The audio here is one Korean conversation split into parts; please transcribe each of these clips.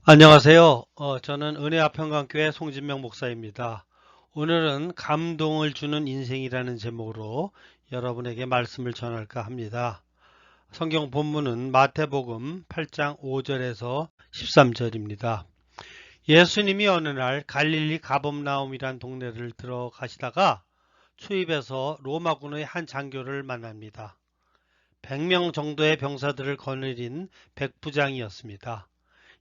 안녕하세요. 저는 은혜아평강교회 송진명 목사입니다. 오늘은 감동을 주는 인생이라는 제목으로 여러분에게 말씀을 전할까 합니다. 성경 본문은 마태복음 8장 5절에서 13절입니다. 예수님이 어느 날 갈릴리 가버나움이란 동네를 들어가시다가 추입에서 로마군의 한 장교를 만납니다. 100명 정도의 병사들을 거느린 백부장이었습니다.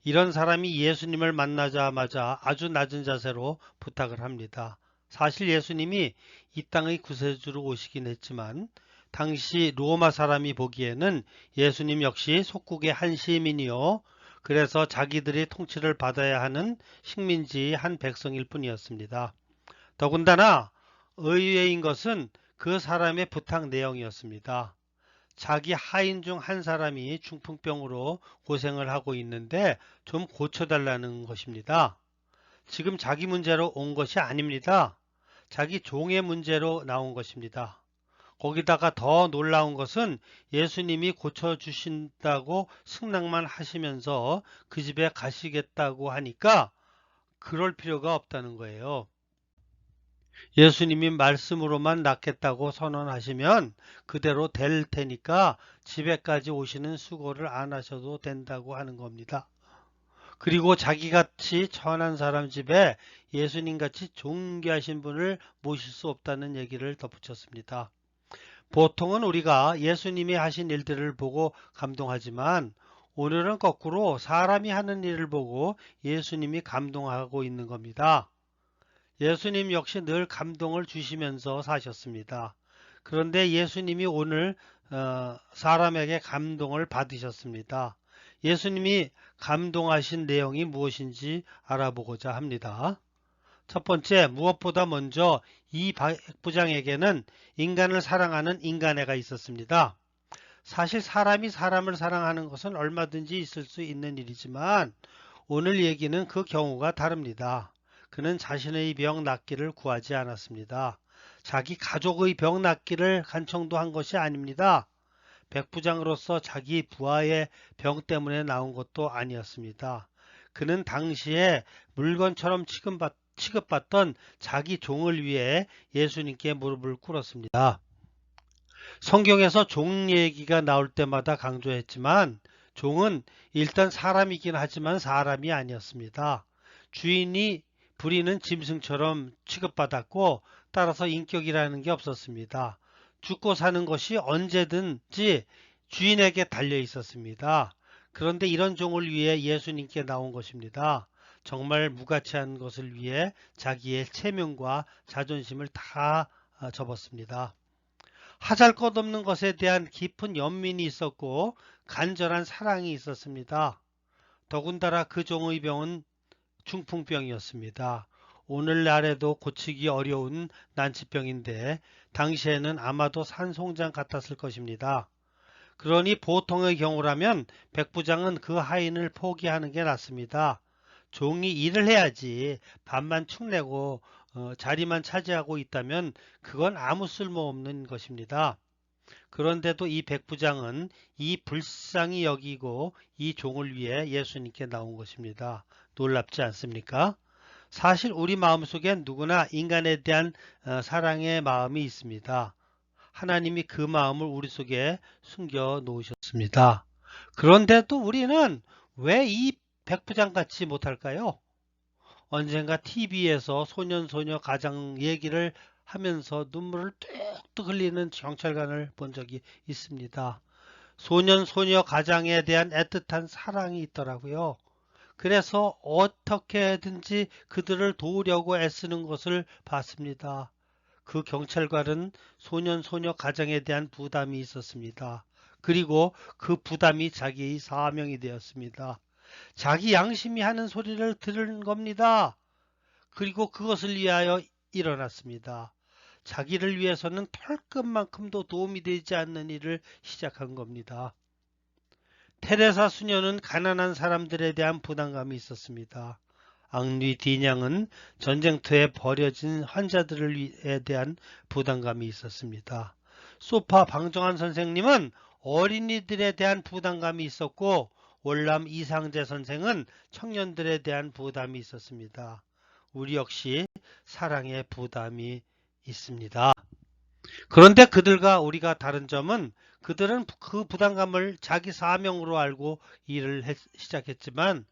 이런 사람이 예수님을 만나자마자 아주 낮은 자세로 부탁을 합니다. 사실 예수님이 이 땅의 구세주로 오시긴 했지만 당시 로마 사람이 보기에는 예수님 역시 속국의 한 시민이요. 그래서 자기들이 통치를 받아야 하는 식민지 한 백성일 뿐이었습니다. 더군다나 의외인 것은 그 사람의 부탁 내용이었습니다. 자기 하인 중 한 사람이 중풍병으로 고생을 하고 있는데 좀 고쳐달라는 것입니다. 지금 자기 문제로 온 것이 아닙니다. 자기 종의 문제로 나온 것입니다. 거기다가 더 놀라운 것은 예수님이 고쳐주신다고 승낙만 하시면서 그 집에 가시겠다고 하니까 그럴 필요가 없다는 거예요. 예수님이 말씀으로만 낫겠다고 선언하시면 그대로 될 테니까 집에까지 오시는 수고를 안 하셔도 된다고 하는 겁니다. 그리고 자기같이 천한 사람 집에 예수님같이 존귀하신 분을 모실 수 없다는 얘기를 덧붙였습니다. 보통은 우리가 예수님이 하신 일들을 보고 감동하지만 오늘은 거꾸로 사람이 하는 일을 보고 예수님이 감동하고 있는 겁니다. 예수님 역시 늘 감동을 주시면서 사셨습니다. 그런데 예수님이 오늘 사람에게 감동을 받으셨습니다. 예수님이 감동하신 내용이 무엇인지 알아보고자 합니다. 첫 번째, 무엇보다 먼저 이 부장에게는 인간을 사랑하는 인간애가 있었습니다. 사실 사람이 사람을 사랑하는 것은 얼마든지 있을 수 있는 일이지만 오늘 얘기는 그 경우가 다릅니다. 그는 자신의 병 낫기를 구하지 않았습니다. 자기 가족의 병 낫기를 간청도 한 것이 아닙니다. 백부장으로서 자기 부하의 병 때문에 나온 것도 아니었습니다. 그는 당시에 물건처럼 취급받던 자기 종을 위해 예수님께 무릎을 꿇었습니다. 성경에서 종 얘기가 나올 때마다 강조했지만 종은 일단 사람이긴 하지만 사람이 아니었습니다. 주인이 부리는 짐승처럼 취급받았고 따라서 인격이라는 게 없었습니다. 죽고 사는 것이 언제든지 주인에게 달려 있었습니다. 그런데 이런 종을 위해 예수님께 나온 것입니다. 정말 무가치한 것을 위해 자기의 체면과 자존심을 다 접었습니다. 하잘것없는 것에 대한 깊은 연민이 있었고 간절한 사랑이 있었습니다. 더군다나 그 종의 병은 중풍병이었습니다. 오늘날에도 고치기 어려운 난치병인데 당시에는 아마도 산송장 같았을 것입니다. 그러니 보통의 경우라면 백부장은 그 하인을 포기하는 게 낫습니다. 종이 일을 해야지 밥만 축내고 자리만 차지하고 있다면 그건 아무 쓸모없는 것입니다. 그런데도 이 백부장은 이 불쌍히 여기고 이 종을 위해 예수님께 나온 것입니다. 놀랍지 않습니까? 사실 우리 마음속엔 누구나 인간에 대한 사랑의 마음이 있습니다. 하나님이 그 마음을 우리 속에 숨겨 놓으셨습니다. 그런데도 우리는 왜 이 백부장 같지 못할까요? 언젠가 TV에서 소년소녀 가장 얘기를 하면서 눈물을 뚝뚝 흘리는 경찰관을 본 적이 있습니다. 소년소녀 가장에 대한 애틋한 사랑이 있더라고요. 그래서 어떻게든지 그들을 도우려고 애쓰는 것을 봤습니다. 그 경찰관은 소년소녀 가정에 대한 부담이 있었습니다. 그리고 그 부담이 자기의 사명이 되었습니다. 자기 양심이 하는 소리를 들은 겁니다. 그리고 그것을 위하여 일어났습니다. 자기를 위해서는 털끝만큼도 도움이 되지 않는 일을 시작한 겁니다. 테레사 수녀는 가난한 사람들에 대한 부담감이 있었습니다. 앙리 디냥은 전쟁터에 버려진 환자들에 대한 부담감이 있었습니다. 소파 방정환 선생님은 어린이들에 대한 부담감이 있었고 월남 이상재 선생은 청년들에 대한 부담이 있었습니다. 우리 역시 사랑의 부담이 있습니다. 그런데 그들과 우리가 다른 점은 그들은 그 부담감을 자기 사명으로 알고 일을 시작했지만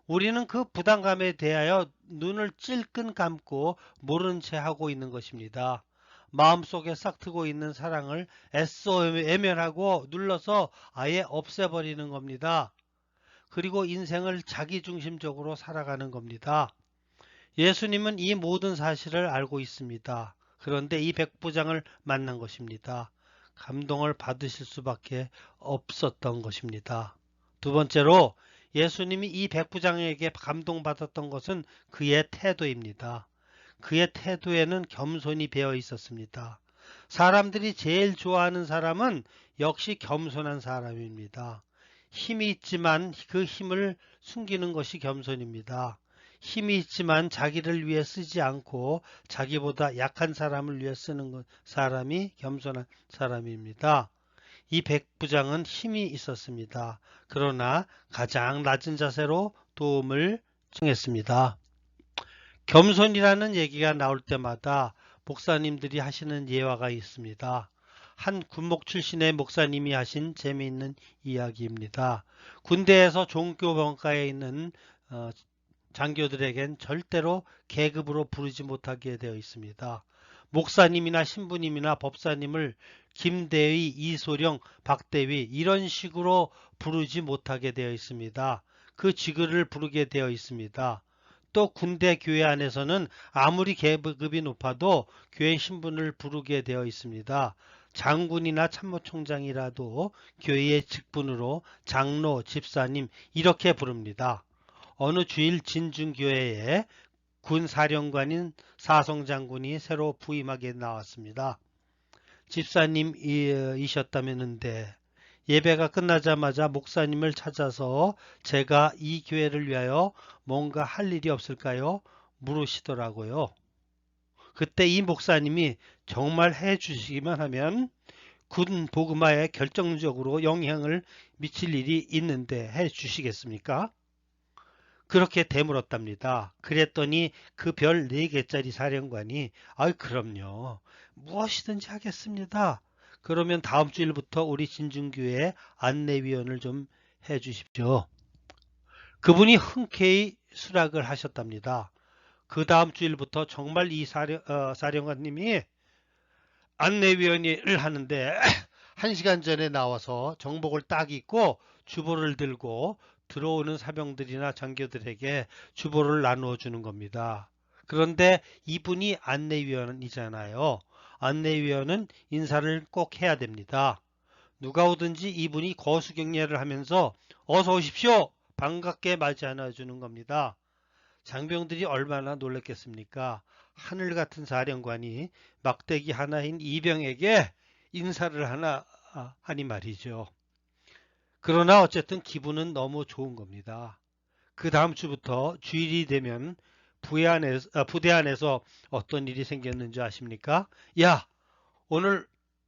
우리는 그 부담감에 대하여 눈을 찔끔 감고 모른 채 하고 있는 것입니다. 마음속에 싹트고 있는 사랑을 애써 외면하고 눌러서 아예 없애버리는 겁니다. 그리고 인생을 자기중심적으로 살아가는 겁니다. 예수님은 이 모든 사실을 알고 있습니다. 그런데 이 백부장을 만난 것입니다. 감동을 받으실 수밖에 없었던 것입니다. 두 번째로 예수님이 이 백부장에게 감동받았던 것은 그의 태도입니다. 그의 태도에는 겸손이 배어 있었습니다. 사람들이 제일 좋아하는 사람은 역시 겸손한 사람입니다. 힘이 있지만 그 힘을 숨기는 것이 겸손입니다. 힘이 있지만 자기를 위해 쓰지 않고 자기보다 약한 사람을 위해 쓰는 사람이 겸손한 사람입니다. 이 백부장은 힘이 있었습니다. 그러나 가장 낮은 자세로 도움을 청했습니다. 겸손이라는 얘기가 나올 때마다 목사님들이 하시는 예화가 있습니다. 한 군목 출신의 목사님이 하신 재미있는 이야기입니다. 군대에서 종교병가에 있는 장교들에겐 절대로 계급으로 부르지 못하게 되어 있습니다. 목사님이나 신부님이나 법사님을 김대위, 이소령, 박대위 이런 식으로 부르지 못하게 되어 있습니다. 그 직위를 부르게 되어 있습니다. 또 군대 교회 안에서는 아무리 계급이 높아도 교회 신분을 부르게 되어 있습니다. 장군이나 참모총장이라도 교회의 직분으로 장로, 집사님 이렇게 부릅니다. 어느 주일 진중교회에 군사령관인 사성장군이 새로 부임하게 나왔습니다. 집사님이셨다면데 예배가 끝나자마자 목사님을 찾아서 제가 이 교회를 위하여 뭔가 할 일이 없을까요? 물으시더라고요. 그때 이 목사님이 정말 해주시기만 하면 군 복음화에 결정적으로 영향을 미칠 일이 있는데 해주시겠습니까? 그렇게 되물었답니다. 그랬더니 그 별 4개짜리 사령관이 그럼요. 무엇이든지 하겠습니다. 그러면 다음 주일부터 우리 진중교회 안내위원을 좀 해주십시오. 그분이 흔쾌히 수락을 하셨답니다. 그 다음 주일부터 정말 이 사령관님이 안내위원을 하는데 1시간 전에 나와서 정복을 딱 입고 주보를 들고 들어오는 사병들이나 장교들에게 주보를 나누어 주는 겁니다. 그런데 이분이 안내위원이잖아요. 안내위원은 인사를 꼭 해야 됩니다. 누가 오든지 이분이 거수경례를 하면서 어서 오십시오. 반갑게 맞이하여 주는 겁니다. 장병들이 얼마나 놀랐겠습니까? 하늘 같은 사령관이 막대기 하나인 이병에게 인사를 하니 말이죠. 그러나 어쨌든 기분은 너무 좋은 겁니다. 그 다음 주부터 주일이 되면 부대 안에서 어떤 일이 생겼는지 아십니까? 야, 오늘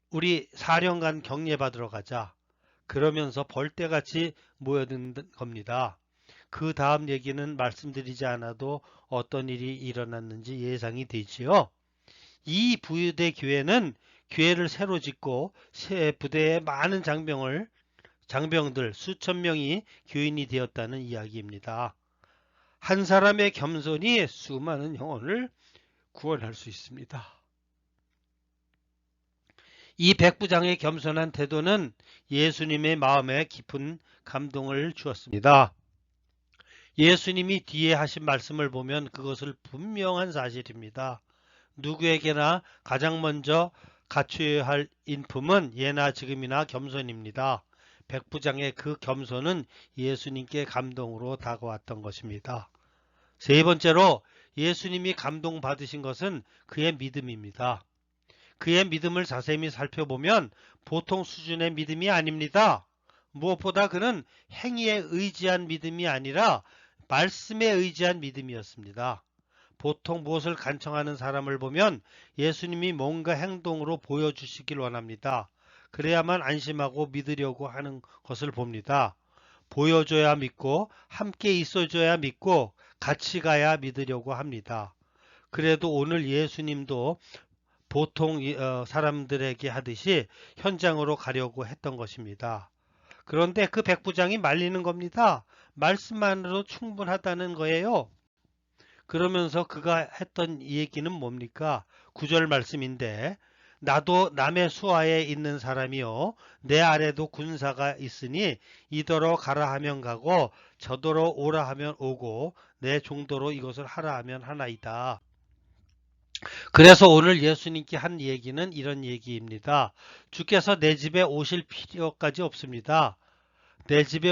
우리 사령관 격례 받으러 가자. 그러면서 벌떼같이 모여든 겁니다. 그 다음 얘기는 말씀드리지 않아도 어떤 일이 일어났는지 예상이 되지요. 이 부대 교회는 교회를 새로 짓고 새 부대에 많은 장병들 수천 명이 교인이 되었다는 이야기입니다. 한 사람의 겸손이 수많은 영혼을 구원할 수 있습니다. 이 백부장의 겸손한 태도는 예수님의 마음에 깊은 감동을 주었습니다. 예수님이 뒤에 하신 말씀을 보면 그것을 분명한 사실입니다. 누구에게나 가장 먼저 갖춰야 할 인품은 예나 지금이나 겸손입니다. 백부장의 그 겸손은 예수님께 감동으로 다가왔던 것입니다. 세 번째로 예수님이 감동받으신 것은 그의 믿음입니다. 그의 믿음을 자세히 살펴보면 보통 수준의 믿음이 아닙니다. 무엇보다 그는 행위에 의지한 믿음이 아니라 말씀에 의지한 믿음이었습니다. 보통 무엇을 간청하는 사람을 보면 예수님이 뭔가 행동으로 보여주시길 원합니다. 그래야만 안심하고 믿으려고 하는 것을 봅니다. 보여줘야 믿고 함께 있어줘야 믿고 같이 가야 믿으려고 합니다. 그래도 오늘 예수님도 보통 사람들에게 하듯이 현장으로 가려고 했던 것입니다. 그런데 그 백부장이 말리는 겁니다. 말씀만으로 충분하다는 거예요. 그러면서 그가 했던 얘기는 뭡니까? 9절 말씀인데 나도 남의 수하에 있는 사람이요 내 아래도 군사가 있으니 이더러 가라 하면 가고 저더러 오라 하면 오고 내 종도로 이것을 하라 하면 하나이다. 그래서 오늘 예수님께 한 얘기는 이런 얘기입니다. 주께서 내 집에 오실 필요까지 없습니다. 내 집에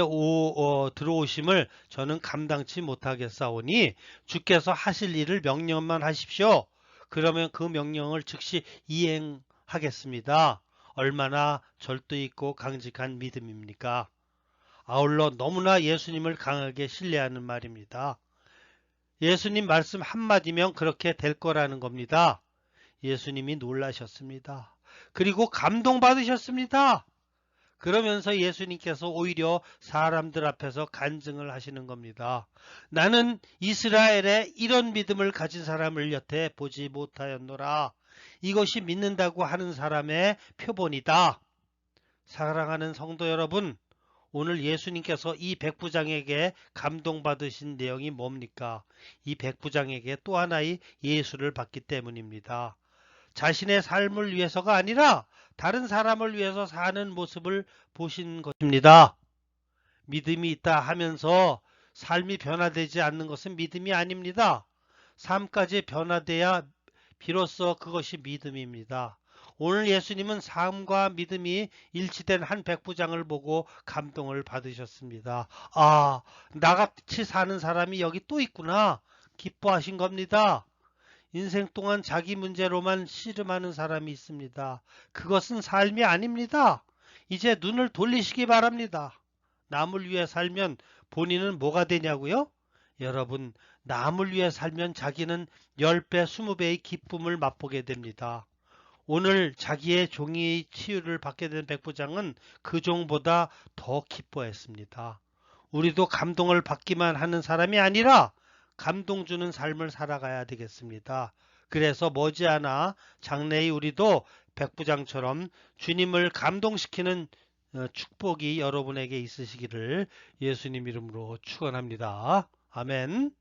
들어오심을 저는 감당치 못하겠사오니 주께서 하실 일을 명령만 하십시오. 그러면 그 명령을 즉시 이행하겠습니다. 얼마나 절도 있고 강직한 믿음입니까? 아울러 너무나 예수님을 강하게 신뢰하는 말입니다. 예수님 말씀 한마디면 그렇게 될 거라는 겁니다. 예수님이 놀라셨습니다. 그리고 감동받으셨습니다. 그러면서 예수님께서 오히려 사람들 앞에서 간증을 하시는 겁니다. 나는 이스라엘에 이런 믿음을 가진 사람을 여태 보지 못하였노라. 이것이 믿는다고 하는 사람의 표본이다. 사랑하는 성도 여러분, 오늘 예수님께서 이 백부장에게 감동받으신 내용이 뭡니까? 이 백부장에게 또 하나의 예수를 받기 때문입니다. 자신의 삶을 위해서가 아니라 다른 사람을 위해서 사는 모습을 보신 것입니다. 믿음이 있다 하면서 삶이 변화되지 않는 것은 믿음이 아닙니다. 삶까지 변화돼야 비로소 그것이 믿음입니다. 오늘 예수님은 삶과 믿음이 일치된 한 백부장을 보고 감동을 받으셨습니다. 아, 나같이 사는 사람이 여기 또 있구나. 기뻐하신 겁니다. 인생 동안 자기 문제로만 씨름하는 사람이 있습니다. 그것은 삶이 아닙니다. 이제 눈을 돌리시기 바랍니다. 남을 위해 살면 본인은 뭐가 되냐고요? 여러분, 남을 위해 살면 자기는 10배, 20배의 기쁨을 맛보게 됩니다. 오늘 자기의 종이 치유를 받게 된 백부장은 그 종보다 더 기뻐했습니다. 우리도 감동을 받기만 하는 사람이 아니라 감동 주는 삶을 살아가야 되겠습니다. 그래서 머지않아 장래의 우리도 백부장처럼 주님을 감동시키는 축복이 여러분에게 있으시기를 예수님 이름으로 축원합니다. 아멘.